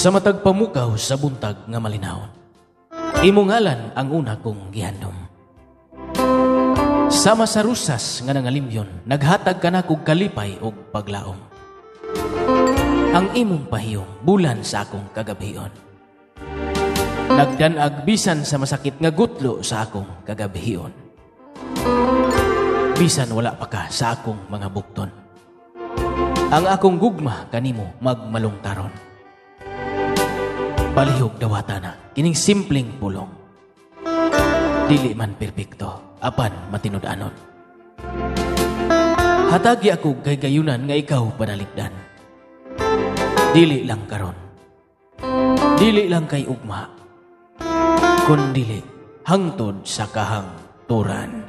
Sa matag pamukaw sa buntag nga malinaw, imong ngalan ang una kong gihandom. Sama sa rusas nga nangalimyon, naghatag ka na kog kalipay og paglaom. Ang imong pahiyong bulan sa akong kagabion, nagdanag bisan sa masakit nga gutlo sa akong kagabion. Bisan wala pa ka sa akong mga bukton, ang akong gugma kanimo magmalungtaron. Palihog dawata na kining simpleng pulong, dili man perpekto apan matinud-anon. Hatagi ako kay gayunan nga ikaw panaligdan, dili lang karon, dili lang kay ugma, kun dili hangtod sa kahangturan.